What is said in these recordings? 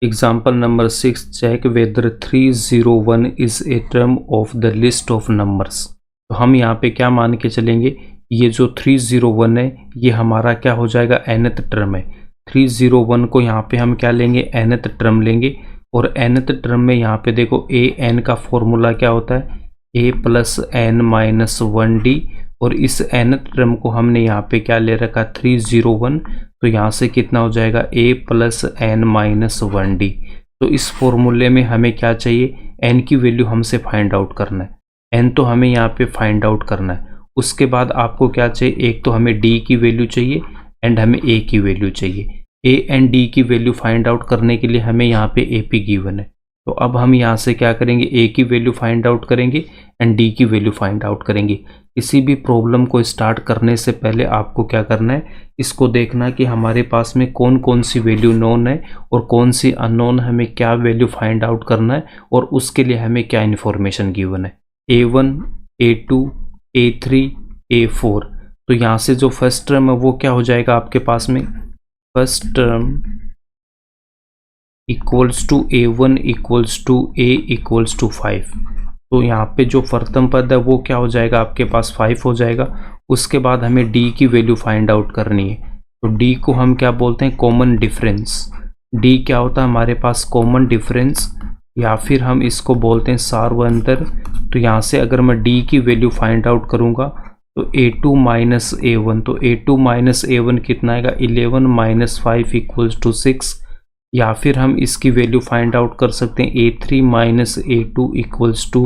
Example number 6, check whether 301 is a term of the list of numbers। तो हम यहाँ पे क्या मान के चलेंगे, ये जो 301 है ये हमारा क्या हो जाएगा, nth टर्म है। 301 को यहाँ पे हम क्या लेंगे, nth टर्म लेंगे। और nth टर्म में यहाँ पे देखो a n का फॉर्मूला क्या होता है, a plus n minus 1d। और इस nth टर्म को हमने यहाँ पे क्या ले रखा, 301। तो यहाँ से कितना हो जाएगा, a plus n minus 1d। तो इस फॉर्मूले में हमें क्या चाहिए, n की वैल्यू हमसे फाइंड आउट करना है। n तो हमें यहाँ पे फाइंड आउट करना है। उसके बाद आपको क्या चाहिए, एक तो हमें d की वैल्यू चाहिए एंड हमें a की वैल्यू चाहिए। a एंड d की वैल्यू फाइंड आउट करने के लिए हमें यहाँ पे ap गिवन है। तो अब हम यहाँ से क्या करेंगे, a की वैल्यू फाइंड आउट करेंगे एंड d की वैल्यू फाइंड आउट करेंगे। किसी भी प्रॉब्लम को स्टार्ट करने से पहले आपको क्या करना है, इसको देखना कि हमारे पास में कौन कौन सी वैल्यू नोन है और कौन सी अननोन, हमें क्या वैल्यू फाइंड आउट करना है और उसके लिए हमें क्या इन्फॉर्मेशन गिवन है, a1 a2 a3 a4। तो यहाँ से जो फर्स्ट टर्म है वो क्या हो जाएगा आपके पास में, first term equals to a1 equals to a equals to 5। तो यहाँ पे जो प्रथम पद है वो क्या हो जाएगा आपके पास, 5 हो जाएगा। उसके बाद हमें d की वैल्यू फाइंड आउट करनी है। तो d को हम क्या बोलते हैं, कॉमन डिफरेंस। d क्या होता है हमारे पास, कॉमन डिफरेंस, या फिर हम इसको बोलते हैं सार्वअंतर। तो यहाँ से अगर मैं d की वैल्यू फाइंड आउट करूँगा तो a2 माइनस a1, तो a2 माइनस a1 कितना आएगा, 11 माइनस 5 इक्वल्स टू 6। या फिर हम इसकी वैल्यू फाइंड आउट कर सकते हैं, a3 minus a2 equals to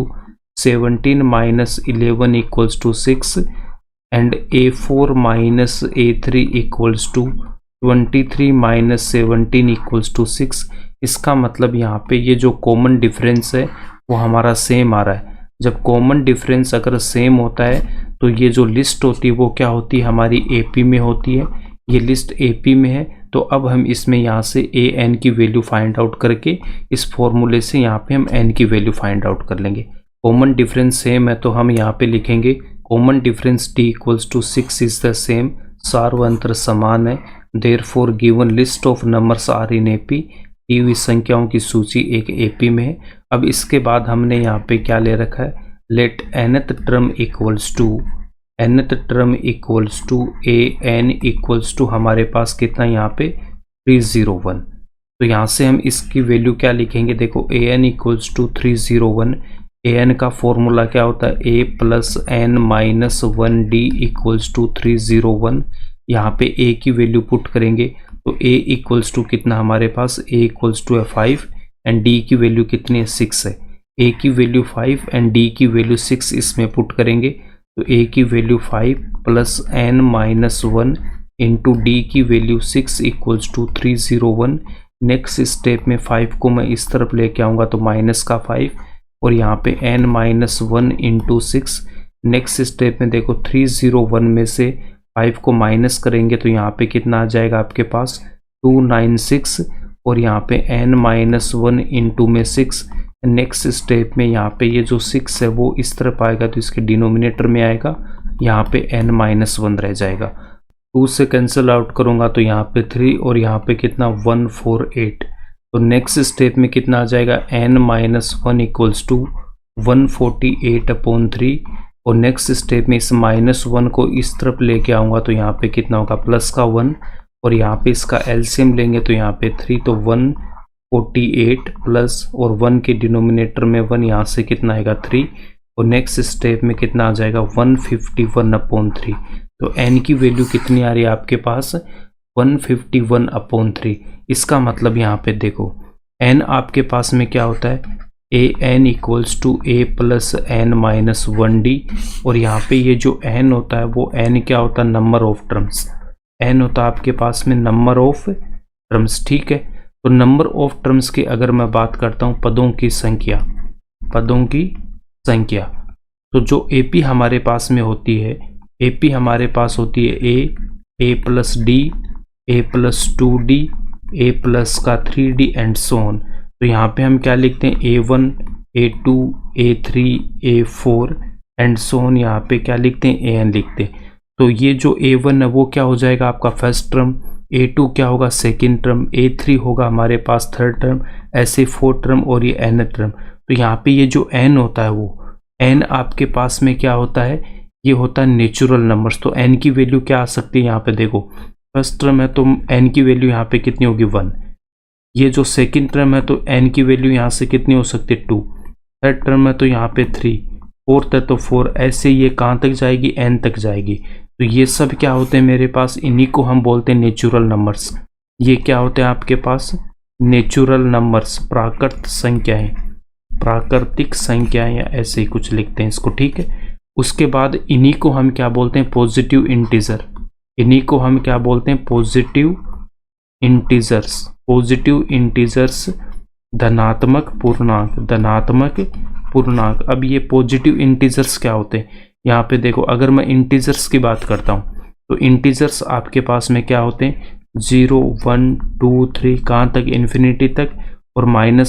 17 minus 11 equals to 6 and a4 minus a3 equals to 23 minus 17 equals to 6। इसका मतलब यहाँ पे ये जो कॉमन डिफरेंस है वो हमारा सेम आ रहा है। जब कॉमन डिफरेंस अगर सेम होता है तो ये जो लिस्ट होती है वो क्या होती है, हमारी AP में होती है। ये लिस्ट AP में है। तो अब हम इसमें यहाँ से an की वैल्यू फाइंड आउट करके इस फॉर्मूले से यहाँ पे हम n की वैल्यू फाइंड आउट कर लेंगे। कॉमन डिफरेंस सेम है तो हम यहाँ पे लिखेंगे common difference d equals to 6 is the same, सार्वअंतर समान है। Therefore given list of numbers are in AP, दी हुई संख्याओं की सूची एक AP में है। अब इसके बाद हमने यहाँ पे क्या ले रखा है, let nth term equals to, nth term equals to an equals to हमारे पास कितना यहाँ पे 301। तो यहाँ से हम इसकी वैल्यू क्या लिखेंगे, देखो an इक्वल्स टू 301। an का फॉर्मूला क्या होता है, a plus n minus 1d equals to 301। यहाँ पे a की वैल्यू पुट करेंगे तो a इक्वल्स टू कितना हमारे पास, a इक्वल्स टू है 5 एंड d की वैल्यू कितनी है, 6 है। a की वैल्यू 5 एंड d की वैल्यू 6 इसमें पुट करेंगे तो a की value 5 plus n minus 1 into d की value 6 equals to 301। Next step में 5 को मैं इस तरफ लेके आऊँगा तो माइनस का 5 और यहाँ पे n minus 1 into 6। Next step में देखो 301 में से 5 को माइनस करेंगे तो यहाँ पे कितना आ जाएगा आपके पास 296 और यहाँ पे n माइनस 1 इंटू में 6। नेक्स्ट स्टेप में यहाँ पे ये जो 6 है वो इस तरफ आएगा तो इसके डिनोमिनेटर में आएगा, यहाँ पे n माइनस 1 रह जाएगा। 2 से कैंसिल आउट करूँगा तो यहाँ पे 3 और यहाँ पे कितना 148। तो नेक्स्ट स्टेप में कितना आ जाएगा, n minus 1 equals to 148 upon 3। और नेक्स्ट स्टेप में इस माइनस 1 को इस तरफ लेके आऊँगा तो यहाँ पे कितना होगा प्लस का 1 और यहाँ पे इसका एलसीएम लेंगे तो यहाँ पे 3 तो 148 प्लस और 1 के डिनोमिनेटर में 1, यहाँ से कितना आएगा 3 और नेक्स्ट स्टेप में कितना आ जाएगा 151 अपॉन 3। तो n की वैल्यू कितनी आ रही है आपके पास 151 अपॉन 3। इसका मतलब यहाँ पे देखो n आपके पास में क्या होता है an equals to a plus n minus 1d और यहाँ पे ये जो n होता है वो n क्या होता है नंबर ऑफ टर्म्स, n होता है आपके पास में नंबर ऑफ टर्म्स, ठीक है। तो नंबर ऑफ टर्म्स की अगर मैं बात करता हूँ पदों की संख्या, पदों की संख्या, तो जो AP हमारे पास में होती है, AP हमारे पास होती है a plus d, a plus 2d, a plus का 3d एंड सो ऑन। तो यहाँ पे हम क्या लिखते हैं a1 a2 a3 a4 and so on, यहाँ पे क्या लिखते हैं an लिखते हैं। तो ये जो a1 है वो क्या हो जाएगा आपका फर्स्ट टर्म A2 क्या होगा सेकेंड टर्म, A3 होगा हमारे पास थर्ड टर्म, ऐसे फोर्थ टर्म और ये n टर्म। तो यहाँ पे ये जो n होता है वो n आपके पास में क्या होता है, ये होता है नेचुरल नंबर्स। तो n की वैल्यू क्या आ सकती है यहाँ पे, देखो फर्स्ट टर्म है तो n की वैल्यू यहाँ पे कितनी होगी 1, ये जो सेकेंड टर्म है तो n की वैल्यू यहाँ से कितनी हो सकती है 2, थर्ड टर्म है तो यहाँ पे 3, फोर्थ है तो 4, ऐसे ये कहाँ तक जाएगी n तक जाएगी। तो ये सब क्या होते हैं मेरे पास, इन्हीं को हम बोलते हैं नेचुरल नंबर्स। ये क्या होते हैं आपके पास नेचुरल नंबर्स, प्राकृत संख्याएं, प्राकृतिक संख्याएं या ऐसे ही कुछ लिखते हैं इसको, ठीक है। उसके बाद इन्हीं को हम क्या बोलते हैं पॉजिटिव इंटीजर, इन्हीं को हम क्या बोलते हैं पॉजिटिव इंटीजर्स, पॉजिटिव इंटीजर्स धनात्मक पूर्णांक, धनात्मक पूर्णांक। अब ये पॉजिटिव इंटीजर्स क्या होते हैं, यहाँ पे देखो अगर मैं इंटीजर्स की बात करता हूँ तो इंटीजर्स आपके पास में क्या होते हैं 0 1 2 3 कहाँ तक, इन्फिनिटी तक, और -1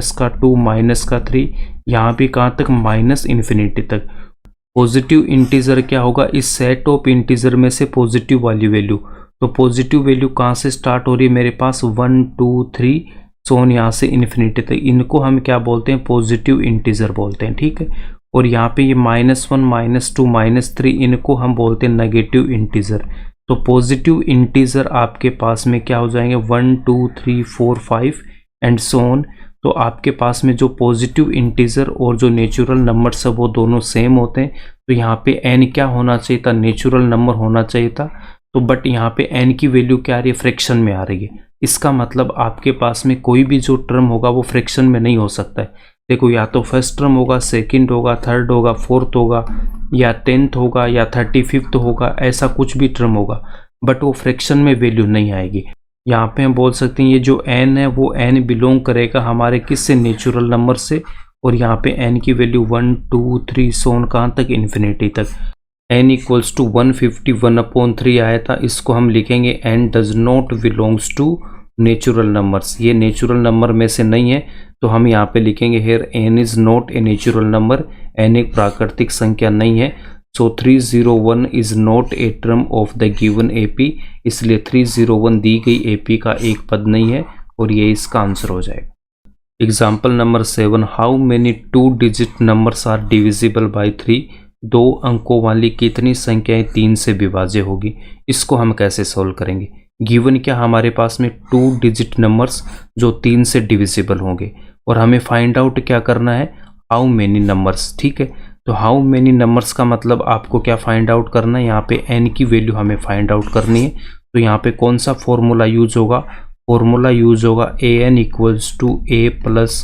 -2 -3, यहाँ भी कहाँ तक -इन्फिनिटी तक। पॉजिटिव इंटीजर क्या होगा, इस सेट ऑफ इंटीजर में से पॉजिटिव वाली वैल्यू, तो पॉजिटिव वैल्यू कहाँ से स्टार्ट हो रही है मेरे पास 1 2 3 सोन यहाँ से इन्फिनिटी तक, इनको हम क्या बोलते हैं पॉजिटिव इंटीजर बोलते हैं, ठीक है। और यहाँ पे ये -1 -2 -3 इनको हम बोलते हैं नेगेटिव इंटीजर। तो पॉजिटिव इंटीजर आपके पास में क्या हो जाएंगे 1 2 3 4 5 एंड सो ऑन। तो आपके पास में जो पॉजिटिव इंटीजर और जो नेचुरल नंबर्स है वो दोनों सेम होते हैं। तो यहाँ पे n क्या होना चाहिए था, नेचुरल नंबर होना चाहिए था। तो बट यहाँ पे n की वैल्यू क्या आ रही है, फ्रैक्शन में आ रही है। इसका मतलब आपके पास में कोई भी जो टर्म होगा वो फ्रैक्शन में नहीं हो सकता है। देखो या तो फर्स्ट टर्म होगा, सेकंड होगा, थर्ड होगा, फोर्थ होगा, या 10th होगा, या 35th होगा, ऐसा कुछ भी टर्म होगा, बट वो फ्रैक्शन में वैल्यू नहीं आएगी। यहाँ पे हम बोल सकते हैं ये जो n है वो n बिलोंग करेगा हमारे किससे, नेचुरल नंबर से। और यहाँ पे n की वैल्यू 1 2 3 सोन कहाँ तक, इन्फिनिटी तक। n इक्वल्स टू 151/3 आया था, इसको हम लिखेंगे n does not belongs to natural numbers, ये नेचुरल नंबर में से नहीं है। तो हम यहाँ पे लिखेंगे here n is not a natural number, n एक प्राकृतिक संख्या नहीं है। So 301 is not a term of the given AP, इसलिए 301 दी गई AP का एक पद नहीं है और ये इसका आंसर हो जाएगा। Example number 7, how many 2 digit numbers are divisible by 3, 2 अंकों वाली कितनी संख्याएं 3 से विभाज्य होगी। इसको हम कैसे सोल्व करेंगे, गिवन क्या हमारे पास में 2 डिजिट नंबर्स जो 3 से डिविजिबल होंगे, और हमें फाइंड आउट क्या करना है, हाउ मेनी नंबर्स, ठीक है। तो हाउ मेनी नंबर्स का मतलब आपको क्या फाइंड आउट करना है, यहाँ पे n की वैल्यू हमें फाइंड आउट करनी है। तो यहाँ पे कौन सा फॉर्मूला यूज होगा, फॉर्मूला यूज होगा an equals to a plus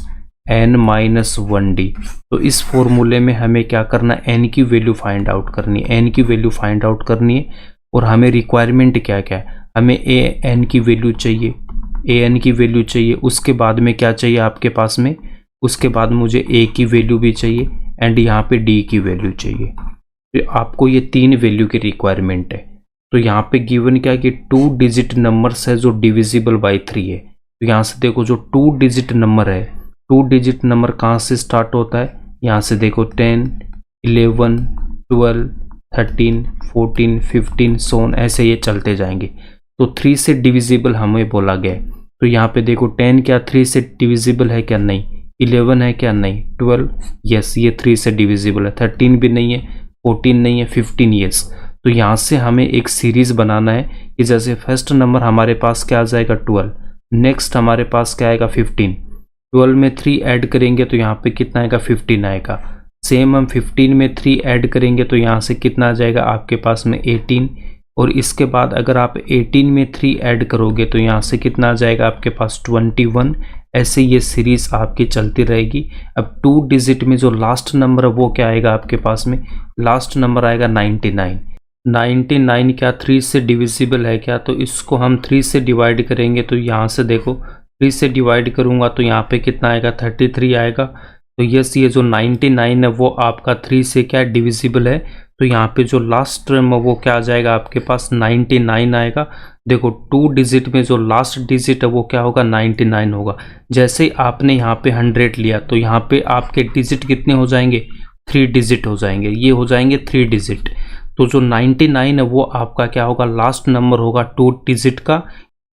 n minus 1d। तो इस फॉर्मूले में हमें क्या करना है, n की वैल्यू फाइंड आउट करनी है, n की वैल्यू फाइंड आउट करनी है। और हमें रिक्वायरमेंट क्या क्या है, हमें an की वैल्यू चाहिए, an की वैल्यू चाहिए, उसके बाद में क्या चाहिए आपके पास में, उसके बाद मुझे a की वैल्यू भी चाहिए एंड यहाँ पे d की वैल्यू चाहिए। तो आपको ये 3 वैल्यू की रिक्वायरमेंट है। तो यहाँ पे गिवन क्या है कि 2 डिजिट नंबर्स है जो डिविजिबल बाई 3 है। तो यहाँ से देखो जो 2 डिजिट नंबर है, 2 डिजिट नंबर कहाँ से स्टार्ट होता है, यहाँ से देखो 10 11 12 13 14 15 सोन, ऐसे ये चलते जाएंगे। तो 3 से डिविजिबल हमें बोला गया है। तो यहाँ पे देखो 10 क्या 3 से डिविजिबल है क्या, नहीं। 11 है क्या, नहीं। 12 यस ये 3 से डिविजिबल है। 13 भी नहीं है, 14 नहीं है, 15 यस। तो यहाँ से हमें एक सीरीज बनाना है कि जैसे फर्स्ट नंबर हमारे पास क्या आ जाएगा 12, नेक्स्ट हमारे पास क्या आएगा 15, 12 में 3 ऐड करेंगे तो यहाँ पे कितना आएगा 15 आएगा। सेम हम 15 में 3 ऐड करेंगे तो यहाँ से कितना आ जाएगा आपके पास में 18, और इसके बाद अगर आप 18 में 3 ऐड करोगे तो यहाँ से कितना आ जाएगा आपके पास 21। ऐसे ये सीरीज आपकी चलती रहेगी। अब 2 डिजिट में जो लास्ट नंबर है वो क्या आएगा आपके पास में, लास्ट नंबर आएगा 99। 99 क्या 3 से डिविजिबल है क्या, तो इसको हम 3 से डिवाइड करेंगे। तो यहाँ से देखो 3 से डिवाइड करूँगा तो यहाँ पे कितना आएगा 33 आएगा। तो यस ये जो 99 है वो आपका 3 से क्या डिविजिबल है। तो यहाँ पे जो लास्ट टर्म है वो क्या आ जाएगा आपके पास 99 आएगा। देखो 2 डिजिट में जो लास्ट डिजिट है वो क्या होगा 99 होगा। जैसे ही आपने यहाँ पे 100 लिया तो यहाँ पे आपके डिजिट कितने हो जाएंगे 3 डिजिट हो जाएंगे, ये हो जाएंगे 3 डिजिट। तो जो 99 है वो आपका क्या होगा, लास्ट नंबर होगा 2 डिजिट का,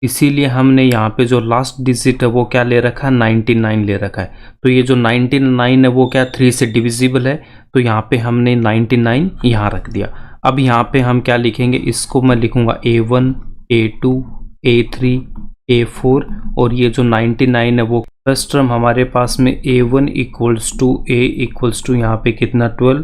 इसीलिए हमने यहाँ पे जो लास्ट डिजिट है वो क्या ले रखा है, 99 ले रखा है। तो ये जो 99 है वो क्या 3 से डिविजिबल है, तो यहाँ पे हमने 99 यहाँ रख दिया। अब यहाँ पे हम क्या लिखेंगे, इसको मैं लिखूंगा A1 A2 A3 A4, और ये जो 99 है वो फर्स्ट टर्म हमारे पास में A1 equals to A equals to यहाँ पे कितना 12,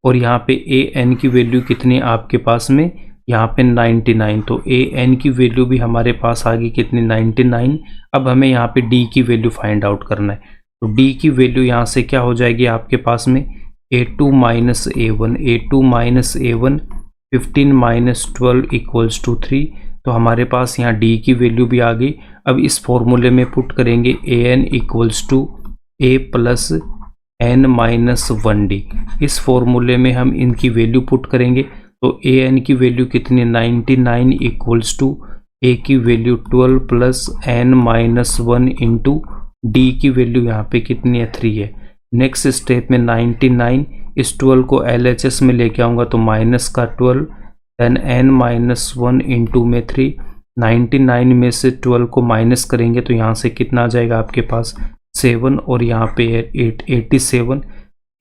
और यहाँ पे AN की वैल्यू कितनी है आपके पास में, यहाँ पे 99, तो AN की वैल्यू भी हमारे पास आ गई कितनी 99। अब हमें यहाँ पे D की वैल्यू फाइंड आउट करना है, तो D की वैल्यू यहाँ से क्या हो जाएगी आपके पास में A2 minus A1, A2 minus A1 15 minus 12 equals to 3, तो हमारे पास यहाँ D की वैल्यू भी आ गई। अब इस फॉर्मूले में पुट करेंगे AN equals to A plus N minus 1D, इस फॉर्मूले में हम इनकी वैल्यू पुट करेंगे, तो AN की वैल्यू कितनी 99 इक्वल्स टू A की value 12 plus N minus 1 into D की वैल्यू यहाँ पे कितनी है 3 है। नेक्स्ट स्टेप में 99, इस 12 को LHS में लेके आऊँगा तो माइनस का 12, देन N माइनस 1 इंटू में 3, 99 में से 12 को माइनस करेंगे तो यहाँ से कितना आ जाएगा आपके पास 7, और यहाँ पे 87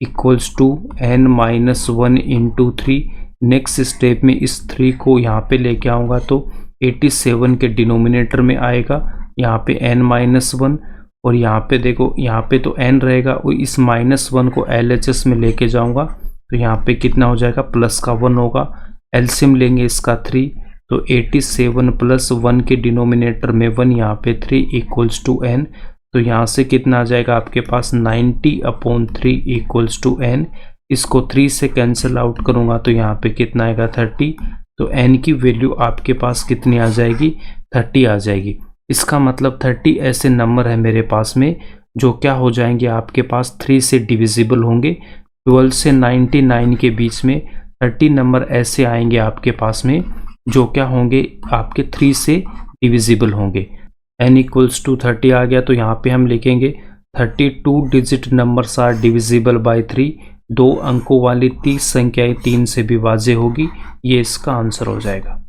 equals to N minus 1 into 3। Next step में इस 3 को यहाँ पे लेके आऊँगा तो 87 के डिनोमिनेटर में आएगा, यहाँ पे N माइनस 1, और यहाँ पे देखो यहाँ पे तो N रहेगा, और इस माइनस 1 को LHS में लेके जाऊँगा तो यहाँ पे कितना हो जाएगा प्लस का 1 होगा, एलसीएम लेंगे इसका 3, तो 87 प्लस 1 के डिनोमिनेटर में 1, यहाँ पे 3 इक्वल्स टू N, तो यहाँ से कितना आ जाएगा आपके पास 90/3 इक्वल्स टू N। इसको 3 से कैंसिल आउट करूँगा तो यहाँ पे कितना आएगा 30, तो N की वैल्यू आपके पास कितनी आ जाएगी 30 आ जाएगी। इसका मतलब 30 ऐसे नंबर है मेरे पास में जो क्या हो जाएंगे आपके पास 3 से डिविजिबल होंगे। 12 से 99 के बीच में 30 नंबर ऐसे आएंगे आपके पास में जो क्या होंगे आपके 3 से डिविजिबल होंगे। N इक्वल्स टू 30 आ गया, तो यहाँ पे हम लिखेंगे 32 digit numbers are divisible by 3, 2 अंकों वाली 30 संख्याएं 3 से विभाज्य होगी, ये इसका आंसर हो जाएगा।